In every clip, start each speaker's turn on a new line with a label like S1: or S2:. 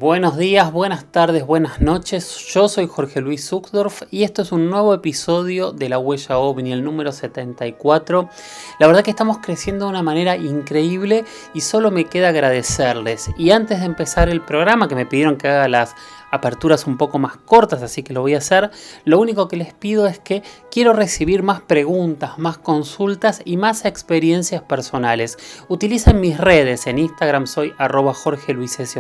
S1: Buenos días, buenas tardes, buenas noches. Yo soy Jorge Luis Zuckdorf y esto es un nuevo episodio de La Huella OVNI, el número 74. La verdad que estamos creciendo de una manera increíble y solo me queda agradecerles. Y antes de empezar el programa, que me pidieron que haga las aperturas un poco más cortas, así que lo voy a hacer, lo único que les pido es que quiero recibir más preguntas, más consultas y más experiencias personales. Utilicen mis redes, en Instagram soy @JorgeLuisS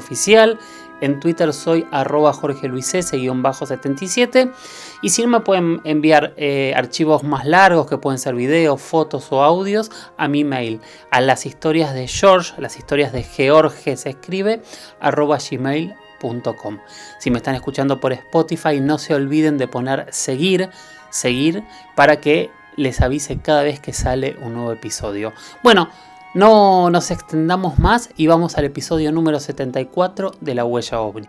S1: en Twitter soy @JorgeLuisS_77 y si no me pueden enviar archivos más largos que pueden ser videos, fotos o audios a mi mail, a las historias de George, las historias de George se escribe, @gmail.com. Si me están escuchando por Spotify, no se olviden de poner seguir para que les avise cada vez que sale un nuevo episodio. Bueno, no nos extendamos más y vamos al episodio número 74 de La Huella OVNI.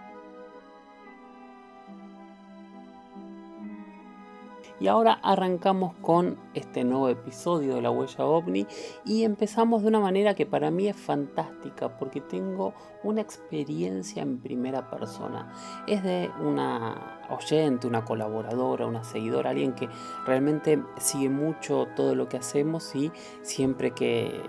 S1: Y ahora arrancamos con este nuevo episodio de La Huella OVNI y empezamos de una manera que para mí es fantástica porque tengo una experiencia en primera persona. Es de una oyente, una colaboradora, una seguidora, alguien que realmente sigue mucho todo lo que hacemos y siempre que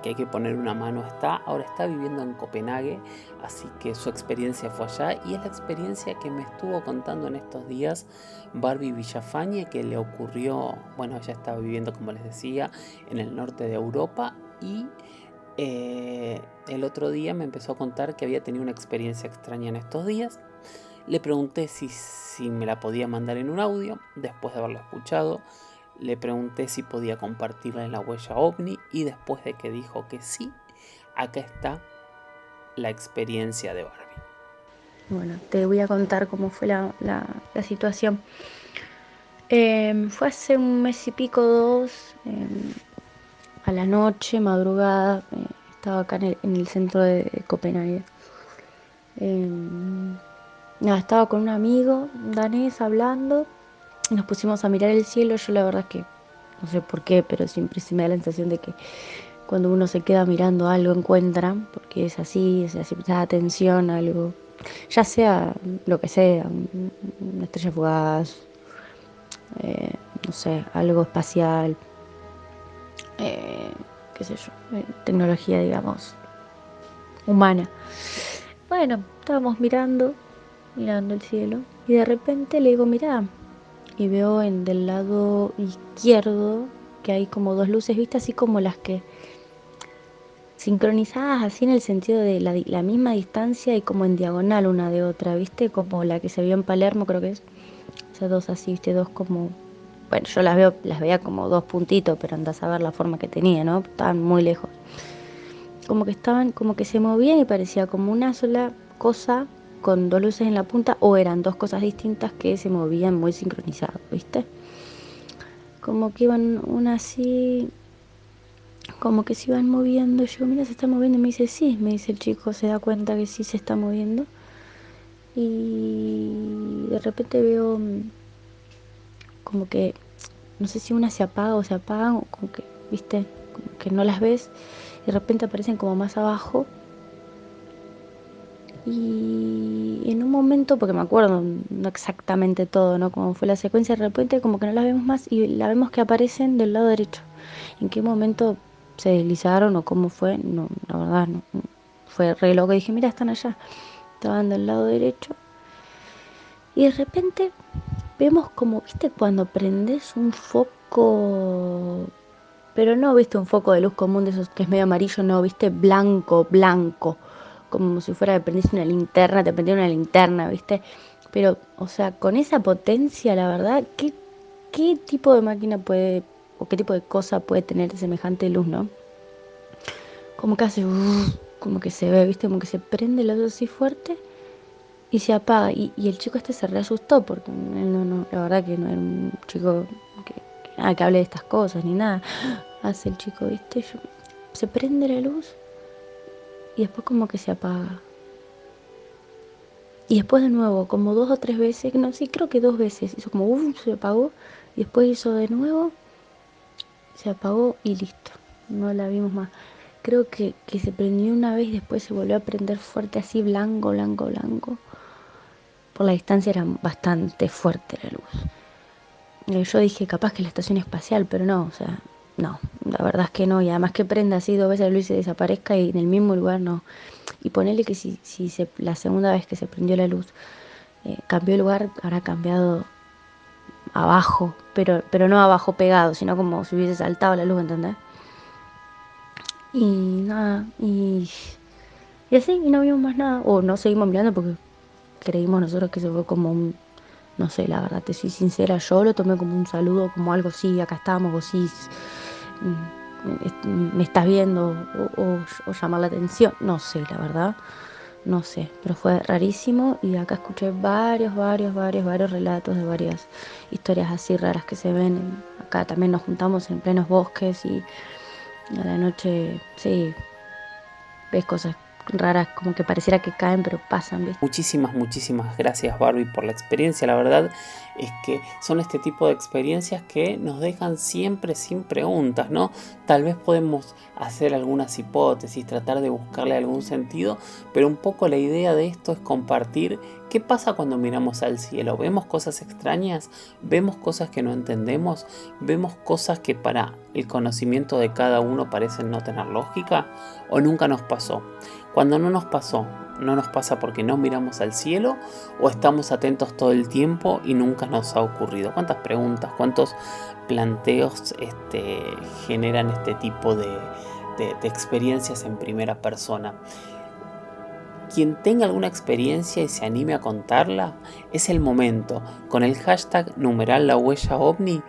S1: hay que poner una mano está. Ahora está viviendo en Copenhague, así que su experiencia fue allá y es la experiencia que me estuvo contando en estos días Barbie Villafañe, que le ocurrió, bueno, ella estaba viviendo, como les decía, en el norte de Europa y el otro día me empezó a contar que había tenido una experiencia extraña en estos días. Le pregunté si me la podía mandar en un audio, después de haberlo escuchado. Le pregunté si podía compartirla en La Huella OVNI y después de que dijo que sí, acá está la experiencia de Barbie.
S2: Bueno, te voy a contar cómo fue la situación. Fue hace un mes y pico, dos, a la noche, madrugada. Estaba acá en el centro de Copenhague. Nada, estaba con un amigo danés hablando y nos pusimos a mirar el cielo. Yo la verdad es que no sé por qué, pero siempre se me da la sensación de que cuando uno se queda mirando algo encuentra, porque es así, si prestas atención a algo, ya sea lo que sea, una estrella fugaz, no sé, algo espacial, qué sé yo, tecnología, digamos, humana. Bueno, estábamos mirando el cielo y de repente le digo, mirá, y veo del lado izquierdo que hay como dos luces, ¿viste? Así como las que sincronizadas así en el sentido de la misma distancia y como en diagonal una de otra, ¿viste? Como la que se vio en Palermo, creo que es. Esas dos así, ¿viste? Dos como... Bueno, yo las veía como dos puntitos, pero andás a ver la forma que tenía, ¿no? Estaban muy lejos. Como que se movían y parecía como una sola cosa con dos luces en la punta, o eran dos cosas distintas que se movían muy sincronizadas, ¿viste? Como que iban una así, como que se iban moviendo. Yo, mira, se está moviendo. Y me dice, sí, me dice el chico, se da cuenta que sí se está moviendo. Y de repente veo como que, no sé si una se apaga o se apagan, o como que, viste, como que no las ves. Y de repente aparecen como más abajo. Y en un momento, porque me acuerdo, no exactamente todo, ¿no? Como fue la secuencia, de repente como que no las vemos más y la vemos que aparecen del lado derecho. ¿En qué momento se deslizaron o cómo fue? No, la verdad, no. Fue re loco. Dije, mira, están allá. Estaban del lado derecho. Y de repente vemos como, viste, cuando prendes un foco, pero no, viste, un foco de luz común de esos que es medio amarillo, no, viste, blanco, blanco, como si fuera que prendiste una linterna, te prendieron una linterna, viste. Pero, o sea, con esa potencia, la verdad, ¿qué tipo de máquina puede, o qué tipo de cosa puede tener semejante luz, no? Como que hace, como que se ve, viste, como que se prende la luz así fuerte y se apaga. Y el chico este se reasustó porque él no, la verdad que no era un chico que hable de estas cosas ni nada. Hace el chico, viste, se prende la luz y después como que se apaga. Y después de nuevo, como dos o tres veces, no, sí, creo que dos veces, hizo como, se apagó, y después hizo de nuevo, se apagó y listo, no la vimos más. creo que se prendió una vez y después se volvió a prender fuerte, así blanco, blanco, blanco. Por la distancia era bastante fuerte la luz. Yo dije, capaz que la estación espacial, pero no, o sea, no, la verdad es que no. Y además que prenda así 2 veces la luz y se desaparezca y en el mismo lugar no. Y ponele que si la segunda vez que se prendió la luz cambió el lugar, habrá cambiado abajo, pero no abajo pegado, sino como si hubiese saltado la luz, ¿entendés? Y nada, y así, y no vimos más nada. O no seguimos mirando porque creímos nosotros que se fue como un, no sé, la verdad, te soy sincera, yo lo tomé como un saludo, como algo, sí, acá estamos, vos sí, me estás viendo, o llamar la atención, no sé, la verdad, no sé, pero fue rarísimo y acá escuché varios relatos de varias historias así raras que se ven. Acá también nos juntamos en plenos bosques y a la noche, sí, ves cosas raras como que pareciera que caen, pero pasan, ¿viste?
S1: Muchísimas gracias, Barbie, por la experiencia. La verdad es que son este tipo de experiencias que nos dejan siempre sin preguntas, ¿no? Tal vez podemos hacer algunas hipótesis, tratar de buscarle algún sentido, pero un poco la idea de esto es compartir qué pasa cuando miramos al cielo. ¿Vemos cosas extrañas? ¿Vemos cosas que no entendemos? ¿Vemos cosas que para el conocimiento de cada uno parecen no tener lógica? ¿O nunca nos pasó? Cuando no nos pasó, ¿no nos pasa porque no miramos al cielo o estamos atentos todo el tiempo y nunca nos ha ocurrido? ¿Cuántas preguntas, cuántos planteos generan este tipo de experiencias en primera persona? Quien tenga alguna experiencia y se anime a contarla, es el momento. Con el hashtag numeral la huella ovni,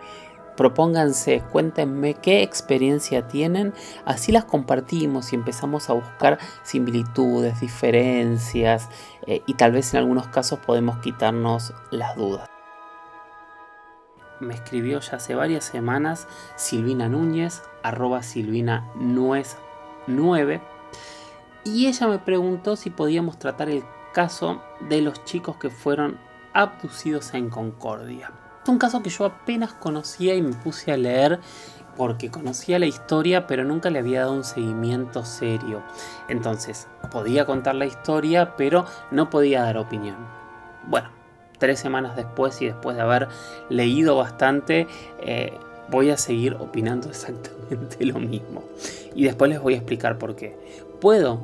S1: propónganse, cuéntenme qué experiencia tienen, así las compartimos y empezamos a buscar similitudes, diferencias y tal vez en algunos casos podemos quitarnos las dudas. Me escribió ya hace varias semanas Silvina Núñez, @silvinanuez9, y ella me preguntó si podíamos tratar el caso de los chicos que fueron abducidos en Concordia. Es un caso que yo apenas conocía y me puse a leer porque conocía la historia, pero nunca le había dado un seguimiento serio. Entonces, podía contar la historia, pero no podía dar opinión. Bueno, 3 semanas después y después de haber leído bastante, voy a seguir opinando exactamente lo mismo. Y después les voy a explicar por qué. Puedo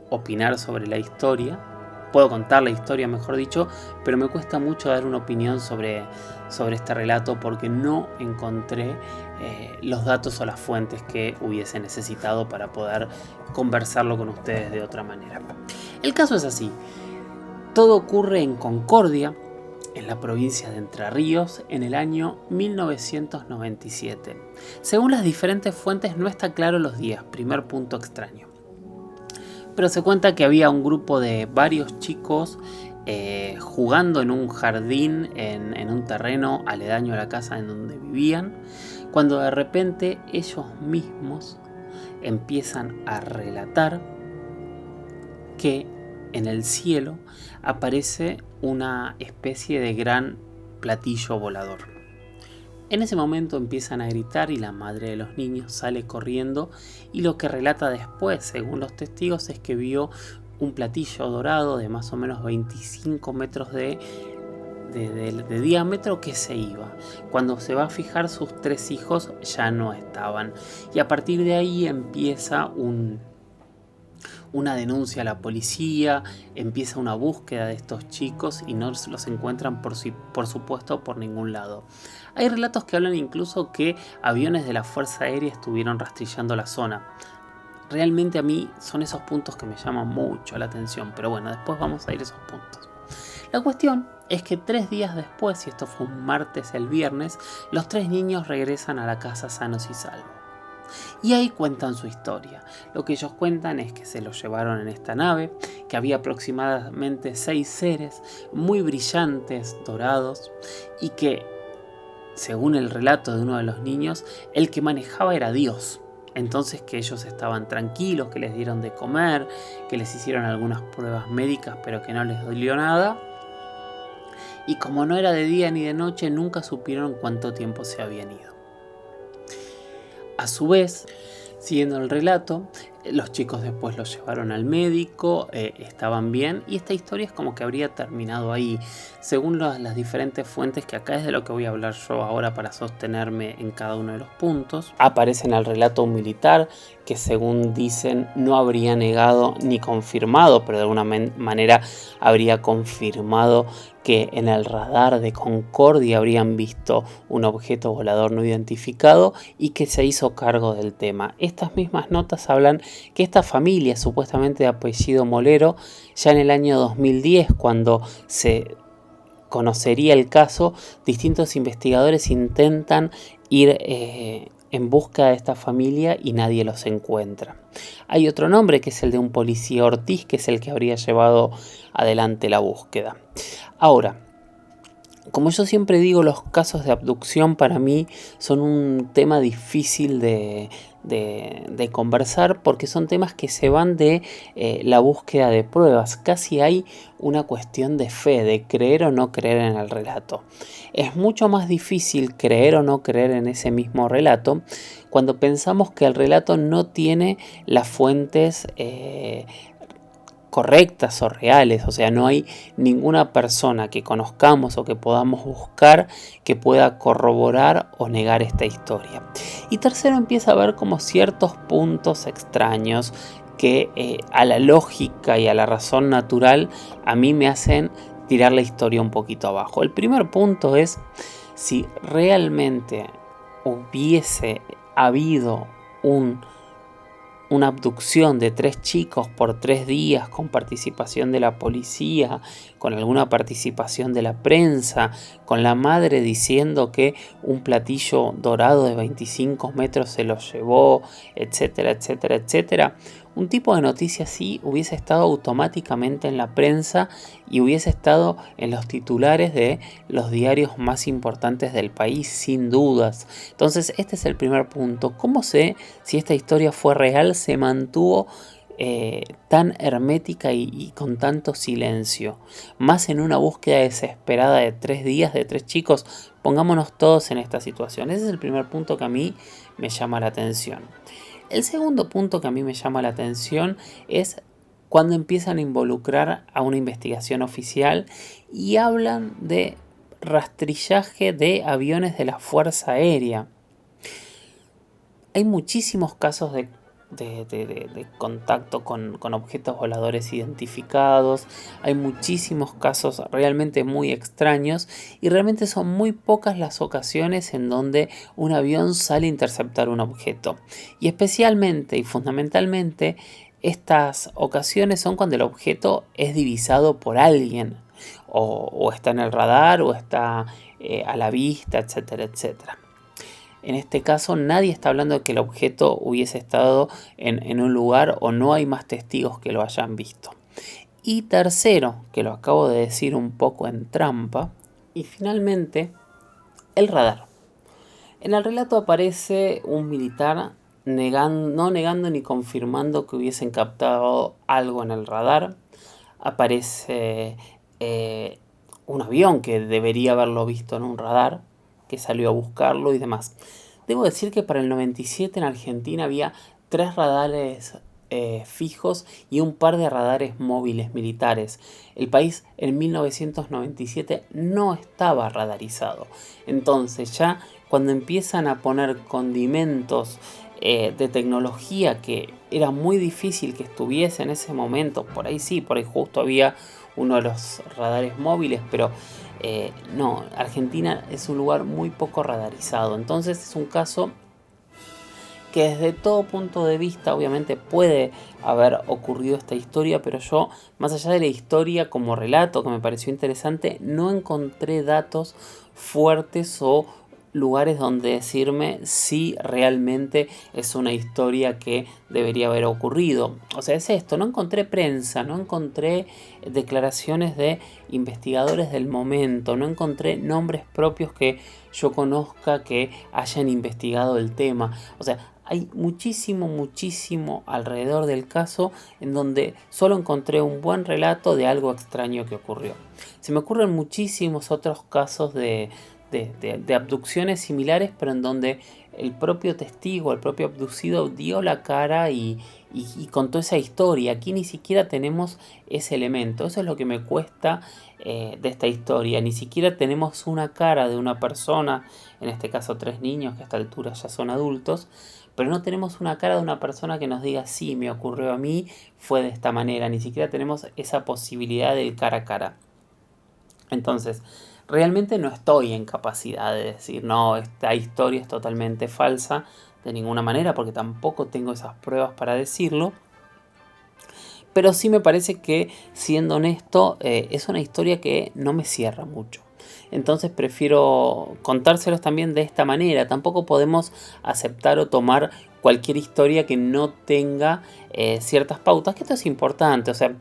S1: opinar sobre la historia, puedo contar la historia, mejor dicho, pero me cuesta mucho dar una opinión sobre este relato porque no encontré los datos o las fuentes que hubiese necesitado para poder conversarlo con ustedes de otra manera. El caso es así. Todo ocurre en Concordia, en la provincia de Entre Ríos, en el año 1997. Según las diferentes fuentes no está claro los días, primer punto extraño. Pero se cuenta que había un grupo de varios chicos jugando en un jardín, en un terreno aledaño a la casa en donde vivían, cuando de repente ellos mismos empiezan a relatar que en el cielo aparece una especie de gran platillo volador. En ese momento empiezan a gritar y la madre de los niños sale corriendo y lo que relata después, según los testigos, es que vio un platillo dorado de más o menos 25 metros de diámetro que se iba. Cuando se va a fijar, sus 3 hijos ya no estaban. Y a partir de ahí empieza una denuncia a la policía, empieza una búsqueda de estos chicos y no los encuentran por supuesto por ningún lado. Hay relatos que hablan incluso que aviones de la Fuerza Aérea estuvieron rastrillando la zona. Realmente a mí son esos puntos que me llaman mucho la atención, pero bueno, después vamos a ir a esos puntos. La cuestión es que 3 días después, y esto fue un martes, el viernes, los 3 niños regresan a la casa sanos y salvos. Y ahí cuentan su historia. Lo que ellos cuentan es que se los llevaron en esta nave, que había aproximadamente 6 seres muy brillantes, dorados, y que, según el relato de uno de los niños, el que manejaba era Dios. Entonces que ellos estaban tranquilos, que les dieron de comer, que les hicieron algunas pruebas médicas pero que no les dolió nada. Y como no era de día ni de noche, nunca supieron cuánto tiempo se habían ido. A su vez, siguiendo el relato, Los chicos después los llevaron al médico, estaban bien, y esta historia es como que habría terminado ahí. Según las diferentes fuentes, que acá es de lo que voy a hablar yo ahora para sostenerme en cada uno de los puntos, aparece en el relato un militar que, según dicen, no habría negado ni confirmado, pero de alguna manera habría confirmado que en el radar de Concordia habrían visto un objeto volador no identificado y que se hizo cargo del tema. Estas mismas notas hablan que esta familia, supuestamente de apellido Molero, ya en el año 2010, cuando se conocería el caso, distintos investigadores intentan ir en busca de esta familia y nadie los encuentra. Hay otro nombre, que es el de un policía Ortiz, que es el que habría llevado adelante la búsqueda. Ahora, como yo siempre digo, los casos de abducción para mí son un tema difícil de conversar, porque son temas que se van de la búsqueda de pruebas. Casi hay una cuestión de fe, de creer o no creer en el relato. Es mucho más difícil creer o no creer en ese mismo relato cuando pensamos que el relato no tiene las fuentes correctas o reales, o sea, no hay ninguna persona que conozcamos o que podamos buscar que pueda corroborar o negar esta historia. Y tercero, empieza a haber como ciertos puntos extraños que a la lógica y a la razón natural a mí me hacen tirar la historia un poquito abajo. El primer punto es si realmente hubiese habido una abducción de 3 chicos por 3 días, con participación de la policía, con alguna participación de la prensa, con la madre diciendo que un platillo dorado de 25 metros se lo llevó, etcétera, etcétera, etcétera. Un tipo de noticia así hubiese estado automáticamente en la prensa y hubiese estado en los titulares de los diarios más importantes del país, sin dudas. Entonces, este es el primer punto. ¿Cómo sé si esta historia fue real, se mantuvo tan hermética y con tanto silencio? Más en una búsqueda desesperada de 3 días, de 3 chicos. Pongámonos todos en esta situación. Ese es el primer punto que a mí me llama la atención. El segundo punto que a mí me llama la atención es cuando empiezan a involucrar a una investigación oficial y hablan de rastrillaje de aviones de la Fuerza Aérea. Hay muchísimos casos de contacto con objetos voladores identificados. Hay muchísimos casos realmente muy extraños y realmente son muy pocas las ocasiones en donde un avión sale a interceptar un objeto. Y especialmente y fundamentalmente estas ocasiones son cuando el objeto es divisado por alguien o está en el radar o está a la vista, etcétera, etcétera. En este caso nadie está hablando de que el objeto hubiese estado en un lugar o no hay más testigos que lo hayan visto. Y tercero, que lo acabo de decir un poco en trampa, y finalmente, el radar. En el relato aparece un militar no negando ni confirmando que hubiesen captado algo en el radar. Aparece un avión que debería haberlo visto en un radar, que salió a buscarlo y demás. Debo decir que para el 97 en Argentina había 3 radares fijos y un par de radares móviles militares. El país en 1997 no estaba radarizado. Entonces ya cuando empiezan a poner condimentos de tecnología que era muy difícil que estuviese en ese momento, por ahí sí, por ahí justo había uno de los radares móviles, pero no, Argentina es un lugar muy poco radarizado. Entonces es un caso que desde todo punto de vista obviamente puede haber ocurrido esta historia, pero yo, más allá de la historia como relato que me pareció interesante, no encontré datos fuertes o lugares donde decirme si realmente es una historia que debería haber ocurrido. O sea, es esto, no encontré prensa, no encontré declaraciones de investigadores del momento, no encontré nombres propios que yo conozca que hayan investigado el tema. O sea, hay muchísimo alrededor del caso en donde solo encontré un buen relato de algo extraño que ocurrió. Se me ocurren muchísimos otros casos de abducciones similares, pero en donde el propio testigo, el propio abducido dio la cara y contó esa historia. Aquí ni siquiera tenemos ese elemento. Eso es lo que me cuesta de esta historia. Ni siquiera tenemos una cara de una persona, en este caso 3 niños que a esta altura ya son adultos, pero no tenemos una cara de una persona que nos diga sí, me ocurrió a mí, fue de esta manera. Ni siquiera tenemos esa posibilidad del cara a cara. Entonces, realmente no estoy en capacidad de decir, no, esta historia es totalmente falsa, de ninguna manera, porque tampoco tengo esas pruebas para decirlo. Pero sí me parece que, siendo honesto, es una historia que no me cierra mucho. Entonces prefiero contárselos también de esta manera. Tampoco podemos aceptar o tomar cualquier historia que no tenga ciertas pautas, que esto es importante. O sea,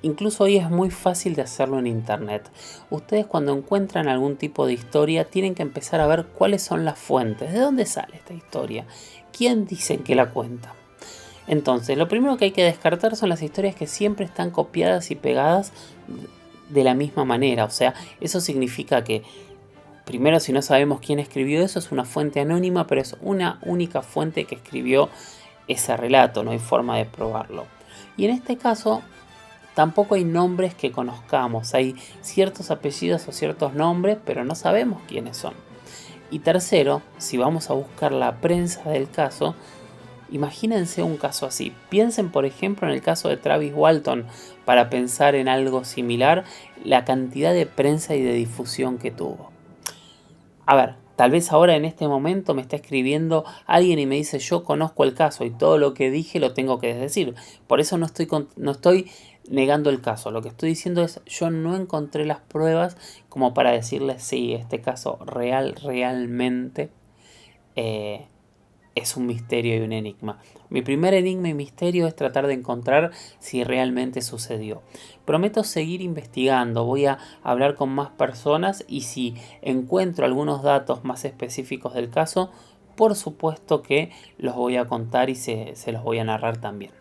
S1: incluso hoy es muy fácil de hacerlo en internet. Ustedes, cuando encuentran algún tipo de historia, tienen que empezar a ver cuáles son las fuentes. ¿De dónde sale esta historia? ¿Quién dice que la cuenta? Entonces, lo primero que hay que descartar son las historias que siempre están copiadas y pegadas de la misma manera. O sea, eso significa que, primero, si no sabemos quién escribió eso, es una fuente anónima, pero es una única fuente que escribió ese relato, no hay forma de probarlo. Y en este caso, tampoco hay nombres que conozcamos. Hay ciertos apellidos o ciertos nombres, pero no sabemos quiénes son. Y tercero, si vamos a buscar la prensa del caso, imagínense un caso así. Piensen, por ejemplo, en el caso de Travis Walton, para pensar en algo similar, la cantidad de prensa y de difusión que tuvo. A ver, tal vez ahora en este momento me está escribiendo alguien y me dice, yo conozco el caso y todo lo que dije lo tengo que decir. Por eso no estoy negando el caso. Lo que estoy diciendo es, yo no encontré las pruebas como para decirles, sí, este caso realmente es un misterio y un enigma. Mi primer enigma y misterio es tratar de encontrar si realmente sucedió. Prometo seguir investigando, voy a hablar con más personas y si encuentro algunos datos más específicos del caso, por supuesto que los voy a contar y se los voy a narrar también.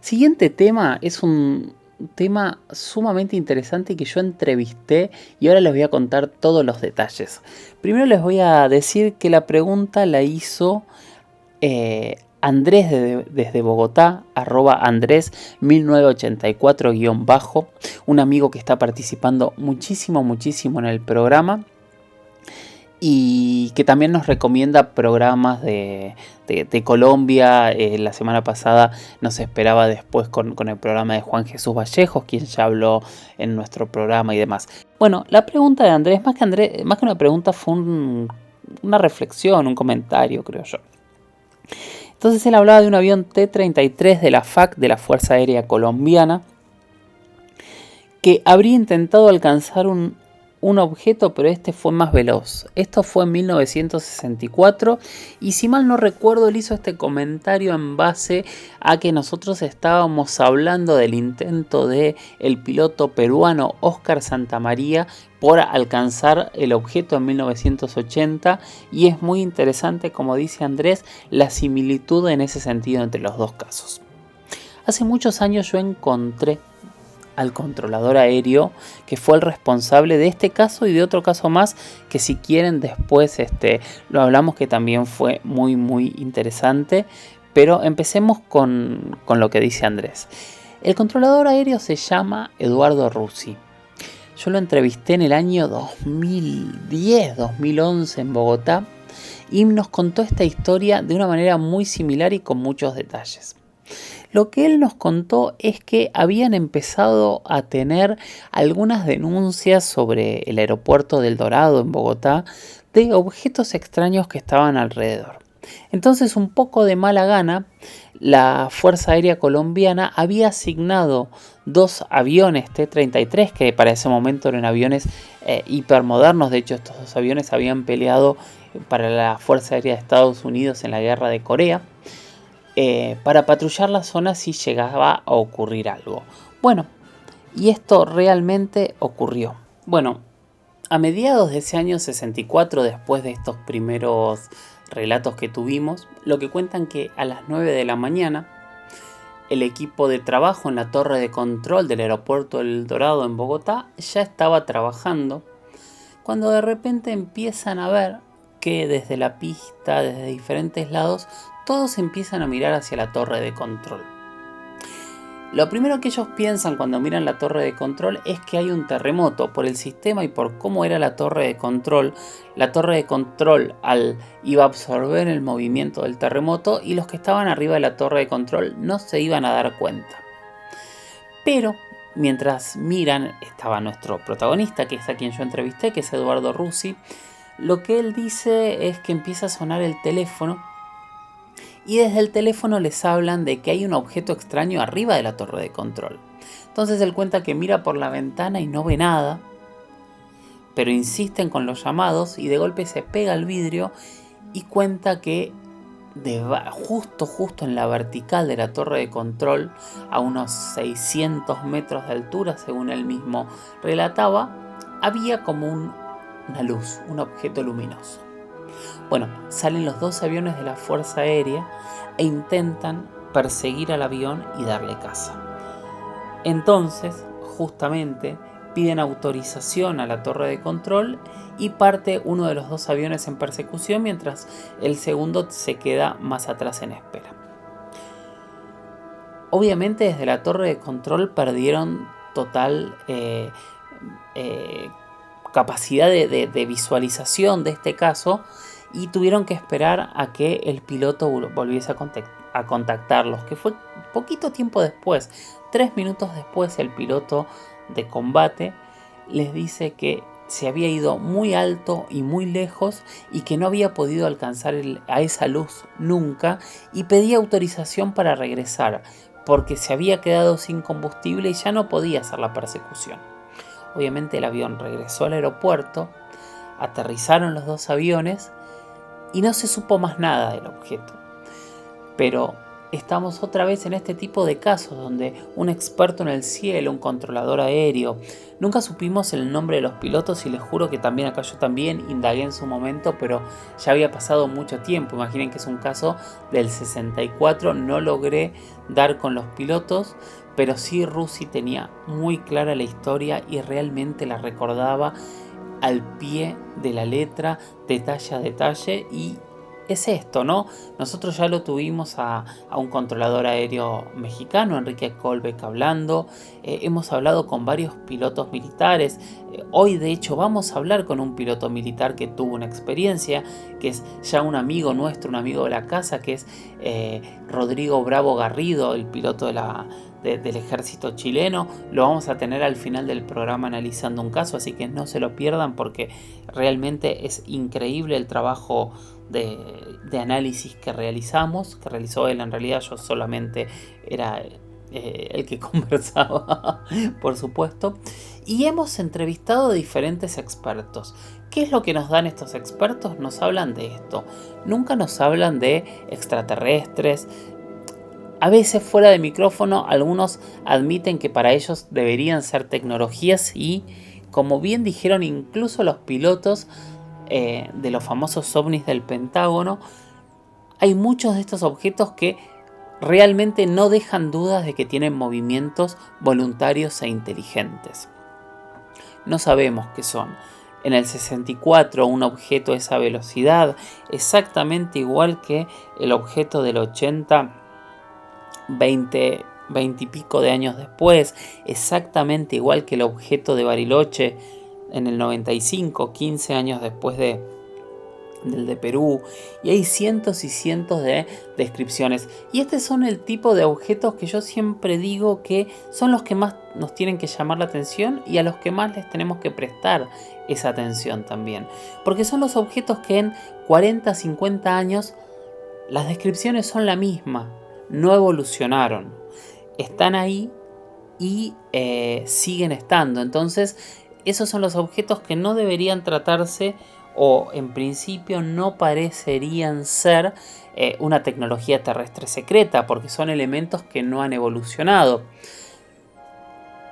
S1: Siguiente tema es un tema sumamente interesante que yo entrevisté y ahora les voy a contar todos los detalles. Primero les voy a decir que la pregunta la hizo Andrés desde Bogotá, @Andrés1984-, un amigo que está participando muchísimo en el programa y que también nos recomienda programas de Colombia. La semana pasada nos esperaba después con el programa de Juan Jesús Vallejos, quien ya habló en nuestro programa y demás. Bueno, la pregunta de Andrés, más que una pregunta, fue una reflexión, un comentario, creo yo. Entonces él hablaba de un avión T-33 de la FAC, de la Fuerza Aérea Colombiana, que habría intentado alcanzar un objeto, pero este fue más veloz. Esto fue en 1964 y, si mal no recuerdo, él hizo este comentario en base a que nosotros estábamos hablando del intento de el piloto peruano Oscar Santamaría por alcanzar el objeto en 1980, y es muy interesante, como dice Andrés, la similitud en ese sentido entre los dos casos. Hace muchos años yo encontré al controlador aéreo que fue el responsable de este caso y de otro caso más que, si quieren, después lo hablamos, que también fue muy interesante. Pero empecemos con lo que dice Andrés. El controlador aéreo se llama Eduardo Russi. Yo lo entrevisté en el año 2010-2011 en Bogotá y nos contó esta historia de una manera muy similar y con muchos detalles. Lo que él nos contó es que habían empezado a tener algunas denuncias sobre el aeropuerto del Dorado en Bogotá de objetos extraños que estaban alrededor. Entonces, un poco de mala gana, la Fuerza Aérea Colombiana había asignado 2 aviones T-33, que para ese momento eran aviones hipermodernos. De hecho, estos 2 aviones habían peleado para la Fuerza Aérea de Estados Unidos en la Guerra de Corea, para patrullar la zona si llegaba a ocurrir algo. Bueno, y esto realmente ocurrió. Bueno, a mediados de ese año 64, después de estos primeros relatos que tuvimos, lo que cuentan que a las 9 de la mañana, el equipo de trabajo en la torre de control del aeropuerto del Dorado en Bogotá ya estaba trabajando, cuando de repente empiezan a ver que desde la pista, desde diferentes lados, todos empiezan a mirar hacia la torre de control. Lo primero que ellos piensan cuando miran la torre de control es que hay un terremoto por el sistema y por cómo era la torre de control. La torre de control iba a absorber el movimiento del terremoto y los que estaban arriba de la torre de control no se iban a dar cuenta. Pero mientras miran, estaba nuestro protagonista, que es a quien yo entrevisté, que es Eduardo Russi. Lo que él dice es que empieza a sonar el teléfono y desde el teléfono les hablan de que hay un objeto extraño arriba de la torre de control. Entonces él cuenta que mira por la ventana y no ve nada, pero insisten con los llamados y de golpe se pega al vidrio y cuenta que justo en la vertical de la torre de control, a unos 600 metros de altura, según él mismo relataba, había como una luz, un objeto luminoso. Bueno, salen los 2 aviones de la Fuerza Aérea e intentan perseguir al avión y darle caza. Entonces, justamente, piden autorización a la torre de control y parte uno de los 2 aviones en persecución mientras el segundo se queda más atrás en espera. Obviamente desde la torre de control perdieron total capacidad de visualización de este caso y tuvieron que esperar a que el piloto volviese a contactarlos, que fue poquito tiempo después, 3 minutos después. El piloto de combate les dice que se había ido muy alto y muy lejos y que no había podido alcanzar a esa luz nunca y pedía autorización para regresar porque se había quedado sin combustible y ya no podía hacer la persecución. Obviamente el avión regresó al aeropuerto, aterrizaron los 2 aviones y no se supo más nada del objeto. Pero estamos otra vez en este tipo de casos donde un experto en el cielo, un controlador aéreo, nunca supimos el nombre de los pilotos y les juro que también acá yo también indagué en su momento, pero ya había pasado mucho tiempo. Imaginen que es un caso del 64, no logré dar con los pilotos, pero sí Russi tenía muy clara la historia y realmente la recordaba al pie de la letra, detalle a detalle, y es esto, ¿no? Nosotros ya lo tuvimos a un controlador aéreo mexicano, Enrique Colbeck, hablando. Hemos hablado con varios pilotos militares. Hoy, de hecho, vamos a hablar con un piloto militar que tuvo una experiencia, que es ya un amigo nuestro, un amigo de la casa, que es Rodrigo Bravo Garrido, el piloto del ejército chileno. Lo vamos a tener al final del programa analizando un caso, así que no se lo pierdan porque realmente es increíble el trabajo de análisis que realizó él. En realidad yo solamente era el que conversaba, por supuesto. Y hemos entrevistado a diferentes expertos. ¿Qué es lo que nos dan estos expertos? Nos hablan de esto. Nunca nos hablan de extraterrestres. A veces fuera de micrófono algunos admiten que para ellos deberían ser tecnologías y, como bien dijeron incluso los pilotos de los famosos ovnis del Pentágono, hay muchos de estos objetos que realmente no dejan dudas de que tienen movimientos voluntarios e inteligentes. No sabemos qué son. En el 64 un objeto a esa velocidad, exactamente igual que el objeto del 80, 20 y pico de años después, exactamente igual que el objeto de Bariloche en el 95, 15 años después del de Perú, y hay cientos y cientos de descripciones. Y estos son el tipo de objetos que yo siempre digo que son los que más nos tienen que llamar la atención y a los que más les tenemos que prestar esa atención también, porque son los objetos que en 40, 50 años las descripciones son la misma, no evolucionaron, están ahí y siguen estando. Entonces esos son los objetos que no deberían tratarse, o en principio no parecerían ser una tecnología terrestre secreta, porque son elementos que no han evolucionado.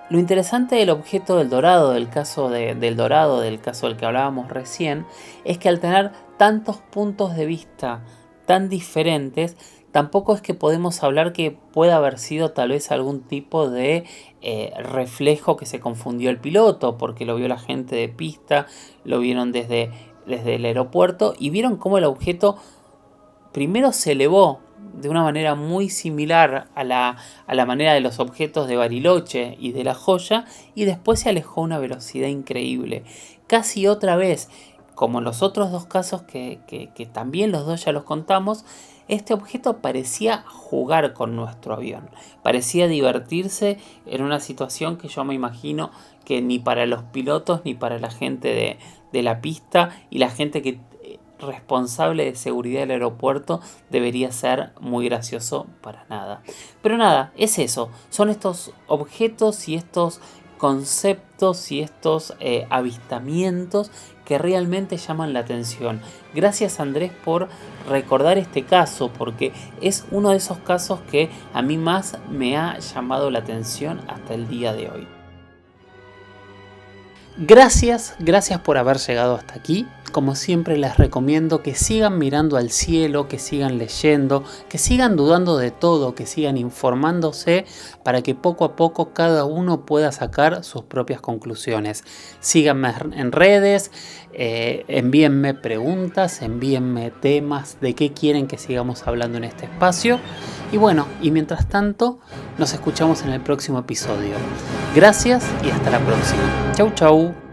S1: Lo interesante del objeto del Dorado, del caso del Dorado, del caso del que hablábamos recién, es que al tener tantos puntos de vista tan diferentes, tampoco es que podemos hablar que pueda haber sido tal vez algún tipo de reflejo que se confundió el piloto, porque lo vio la gente de pista, lo vieron desde desde el aeropuerto y vieron cómo el objeto primero se elevó de una manera muy similar a la manera de los objetos de Bariloche y de La Joya, y después se alejó a una velocidad increíble. Casi otra vez, como en los otros dos casos que también los dos ya los contamos, este objeto parecía jugar con nuestro avión, parecía divertirse en una situación que yo me imagino que ni para los pilotos ni para la gente de la pista y la gente que responsable de seguridad del aeropuerto debería ser muy gracioso para nada. Pero nada, es eso, son estos objetos y estos conceptos y estos avistamientos que realmente llaman la atención. Gracias, Andrés, por recordar este caso, porque es uno de esos casos que a mí más me ha llamado la atención hasta el día de hoy. Gracias por haber llegado hasta aquí. Como siempre les recomiendo que sigan mirando al cielo, que sigan leyendo, que sigan dudando de todo, que sigan informándose para que poco a poco cada uno pueda sacar sus propias conclusiones. Síganme en redes, envíenme preguntas, envíenme temas de qué quieren que sigamos hablando en este espacio. Y bueno, y mientras tanto, nos escuchamos en el próximo episodio. Gracias y hasta la próxima. Chau, chau.